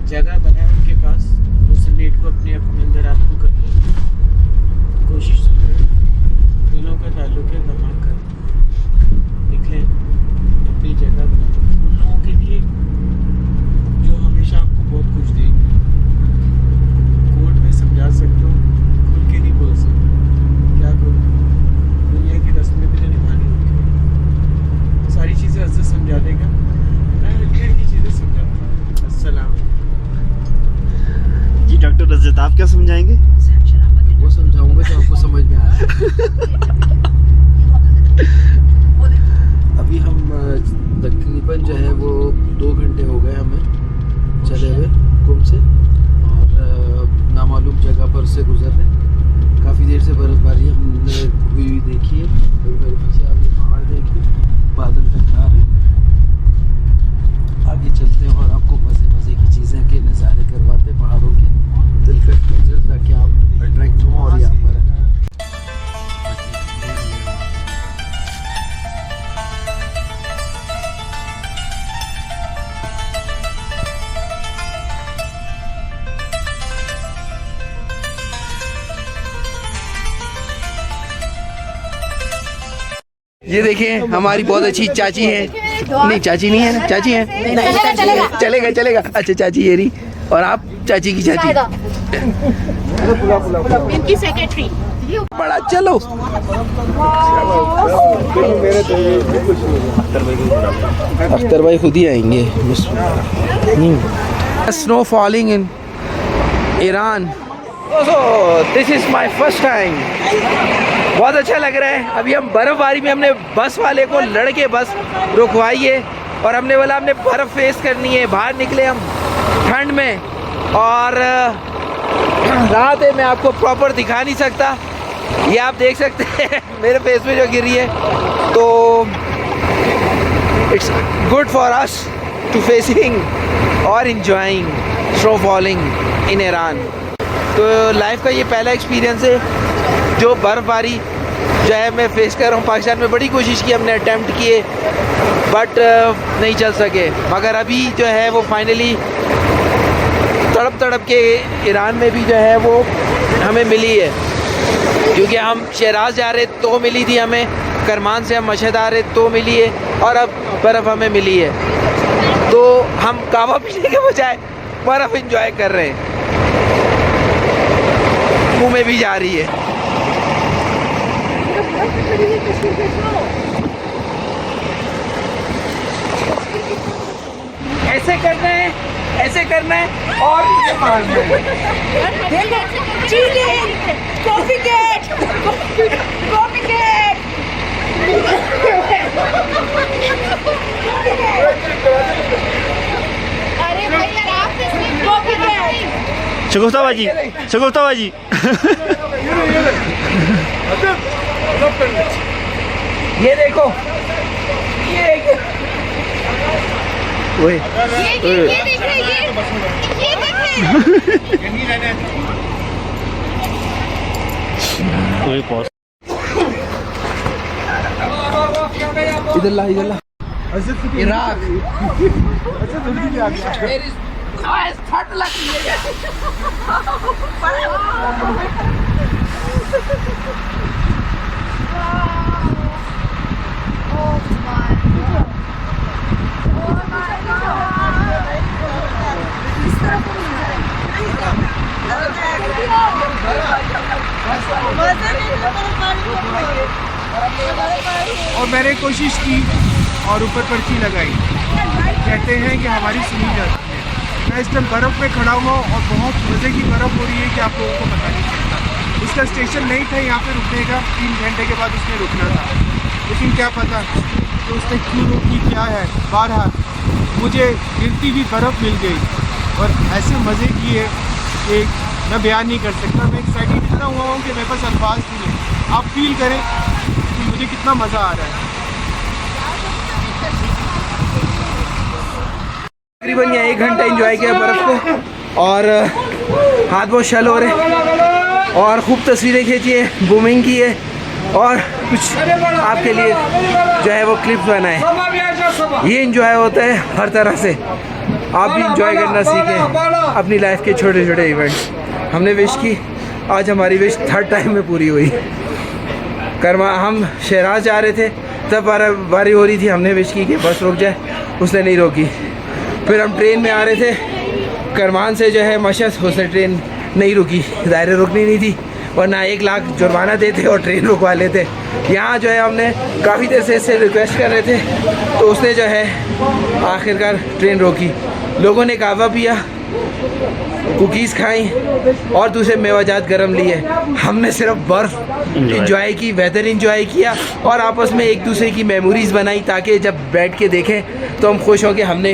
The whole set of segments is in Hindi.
जगह बना है उनके पास, उस नेट को अपने अंदर आपको कर ले। कोशिश तो करें, दिलों का ताल्लुक है, धमाक कर निकले, अपनी जगह बना उन लोगों के लिए जो हमेशा आपको बहुत कुछ देंगे। कोर्ट में समझा सकते हो, खुल के नहीं बोल सकते, क्या करूँ, दुनिया की रस्में भी तो निभानी होती है। सारी चीज़ें हद से समझा देगा, मैं हल्की हल्की चीज़ें समझाऊंगा। अस्सलाम। जी डॉक्टर रज़त, आप क्या समझाएंगे? वो समझाऊंगा जो आपको समझ में आया। अभी हम तकरीबन जो है वो 2 घंटे हो गए हमें चले हुए कुम से, और नामालूम जगह पर से गुजर रहे। काफ़ी देर से बर्फबारी हमने हुई देखी है। मेरे पीछे आपने पहाड़ देखी, बादल टकरा रहे। आगे चलते हैं और आपको मज़े मज़े की चीज़ें के नज़ारे करवाते पहाड़ों के, दिलकश मंजर, ताकि आप अट्रैक्ट हों और यहाँ पर ये देखिए हमारी बहुत अच्छी चाची है। नहीं चाची नहीं है ना, चाची है। चलेगा चलेगा। अच्छा चाची ये रही, और आप चाची की चाची, इनकी सेक्रेटरी। बड़ा चलो। अख्तर भाई खुद ही आएंगे। Snow falling in Iran. This is my first time. बहुत अच्छा लग रहा है। अभी हम बर्फबारी में, हमने बस वाले को लड़के बस रुकवाई है और हमने बोला हमने बर्फ़ फेस करनी है। बाहर निकले हम ठंड में, और रात है, मैं आपको प्रॉपर दिखा नहीं सकता। ये आप देख सकते हैं मेरे फेस में जो गिरी है। तो it's good for us to facing और enjoying snow falling in Iran. तो लाइफ का ये पहला एक्सपीरियंस है जो बर्फ़बारी जो है मैं फेस कर रहा हूँ। पाकिस्तान में बड़ी कोशिश की हमने, अटैम्प्ट किए, बट नहीं चल सके। मगर अभी जो है वो फाइनली तड़प तड़प के ईरान में भी जो है वो हमें मिली है। क्योंकि हम शहराज जा रहे तो मिली थी हमें, करमान से हम मशहद आ रहे तो मिली है, और अब बर्फ़ हमें मिली है। तो हम कावा पीने के बजाय बर्फ़ इंजॉय कर रहे हैं। मुँह में भी जा रही है। ऐसे करना है, ऐसे करना है, और ये मारना है। Coffee gate, coffee gate. अरे भाई आराम से, कॉफी गेट। शगुफ्ता बाजी, शगुफ्ता बाजी। ये देखो, ये ये देख रहे, ये देख रहे। इधर ला, इधर ला। इराक। फट लगी है। और मैंने कोशिश की और ऊपर पर्ची लगाई। कहते हैं कि हमारी सुनी जाती है। मैं इस टाइम बर्फ़ में खड़ा हुआ और बहुत मज़े की बर्फ़ हो रही है कि आप लोगों को पता नहीं चलता। उसका स्टेशन नहीं था यहाँ पे रुकने का, 3 घंटे के बाद उसने रुकना था, लेकिन क्या पता कि उसने क्यों रोकी, क्या है। बहरहाल मुझे गिरती हुई बर्फ़ मिल गई और ऐसे मज़े किए कि मैं बयान नहीं कर सकता। मैं एक्साइटेड इतना हुआ हूँ कि मेरे पास अल्फाज नहीं है। आप फील करें कि मुझे कितना मज़ा आ रहा है। तकरीबन यहाँ 1 घंटा एंजॉय किया बर्फ़ को, और हाथ बहुत शल हो रहे, और खूब तस्वीरें खींची है, बूमिंग की है, और कुछ आपके लिए जो है वो क्लिप्स बनाए। ये एंजॉय होता है हर तरह से। आप भी इंजॉय करना सीखें अपनी लाइफ के छोटे छोटे इवेंट्स। हमने विश की, आज हमारी विश 3rd टाइम में पूरी हुई। हम शहराज जा रहे थे, तब बारी हो रही थी, हमने विश की कि बस रुक जाए, उसने नहीं रोकी। फिर हम ट्रेन में आ रहे थे करमान से जो है मशहद, उसने ट्रेन नहीं रुकी, दायरे रुकनी नहीं थी, वरना 1 लाख जुर्माना देते और ट्रेन रुकवा लेते। यहाँ जो है हमने काफ़ी देर से इससे रिक्वेस्ट कर रहे थे, तो उसने जो है आखिरकार ट्रेन रोकी। लोगों ने कहवा पिया, कुकीज़ खाई और दूसरे मेवाजात गरम लिए। हमने सिर्फ बर्फ़ इंजॉय की, वेदर इंजॉय किया और आपस में एक दूसरे की मेमोरीज़ बनाई, ताकि जब बैठ के देखें तो हम खुश हों कि हमने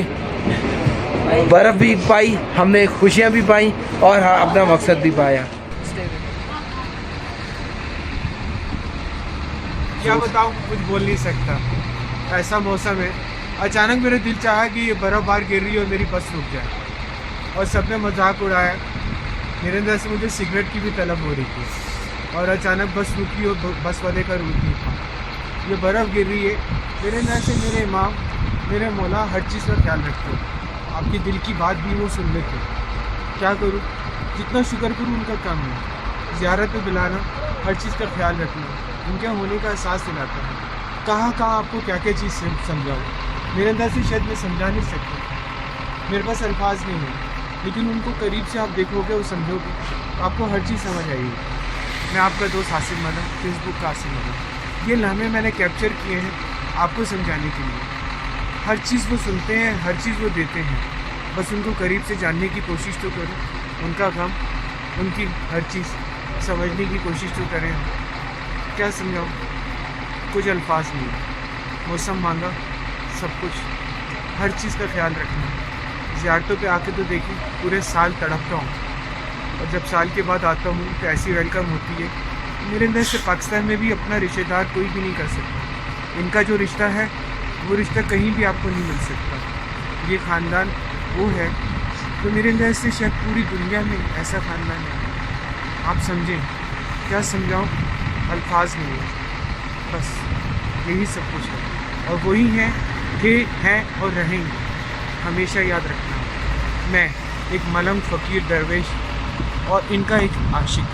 बर्फ़ भी पाई, हमने खुशियाँ भी पाई और अपना मकसद भी पाया। क्या बताऊँ, कुछ बोल नहीं सकता। ऐसा मौसम है, अचानक मेरा दिल चाहा कि ये बर्फ़बार गिर रही है और मेरी बस रुक जाए, और सबने मजाक उड़ाया। मेरे अंदर से मुझे सिगरेट की भी तलब हो रही थी और अचानक बस रुकी और बस वाले का रूट नहीं था। ये बर्फ़ गिर रही है, मेरे अंदर से मेरे इमाम, मेरे मौला हर चीज़ का ख्याल रखते हैं। आपकी दिल की बात भी वो सुन लेते। क्या करूँ, जितना शुक्र करूँ उनका कम है। ज़ियारत पे बुलाना, हर चीज़ का ख्याल रखना, उनके होने का एहसास दिलाता है। कहाँ आपको क्या क्या चीज़ समझाऊँ, मेरे अंदर से शायद मैं समझा नहीं सकता, मेरे पास अल्फाज नहीं है, लेकिन उनको करीब से आप देखोगे और समझोगे, आपको हर चीज़ समझ आएगी। मैं आपका दोस्त हासिल मदन, फेसबुक का हासिल मदन। ये लम्हे मैंने कैप्चर किए हैं आपको समझाने के लिए। हर चीज़ वो सुनते हैं, हर चीज़ वो देते हैं, बस उनको करीब से जानने की कोशिश तो करें, उनका गम, उनकी हर चीज़ समझने की कोशिश तो करें। क्या समझाऊँ, कुछ अल्फाज नहीं। मौसम मांगा, सब कुछ, हर चीज़ का ख्याल रखना। ज़ियारतों पे आके तो देखिए, पूरे साल तड़पता हूँ, और जब साल के बाद आता हूँ तो ऐसी वेलकम होती है। मेरे अंदर से पाकिस्तान में भी अपना रिश्तेदार कोई भी नहीं कर सकता। इनका जो रिश्ता है वो रिश्ता कहीं भी आपको नहीं मिल सकता। ये ख़ानदान वो है, तो मेरे अंदर से शायद पूरी दुनिया में ऐसा ख़ानदान है। आप समझें, क्या समझाऊँ, अल्फाज नहीं है, बस यही सब कुछ है। और वही है, थे, हैं और रहेंगे। हमेशा याद रखना, मैं एक मलंग फ़कीर दरवेश और इनका एक आशिक,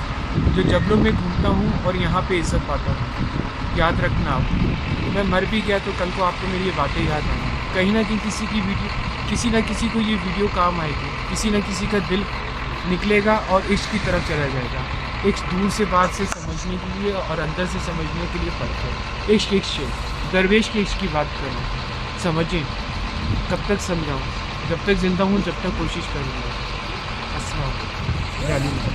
जो जबलों में घूमता हूँ और यहाँ पे इज़्ज़त पाता हूँ। याद रखना आप, मैं मर भी गया तो कल को आपको मेरी ये बातें याद आएंगी। कहीं ना कहीं किसी न किसी को ये वीडियो काम आएगी, किसी न किसी का दिल निकलेगा और इश्क की तरफ चला जाएगा। इश्क दूर से बात से समझने के लिए और अंदर से समझने के लिए फ़र्क है। इश्क दरवेश के इश्क की बात करूँ, समझें। कब तक समझाऊँ, जब तक ज़िंदा हूँ, जब तक कोशिश करूँगा। अस्सलाम वालेकुम।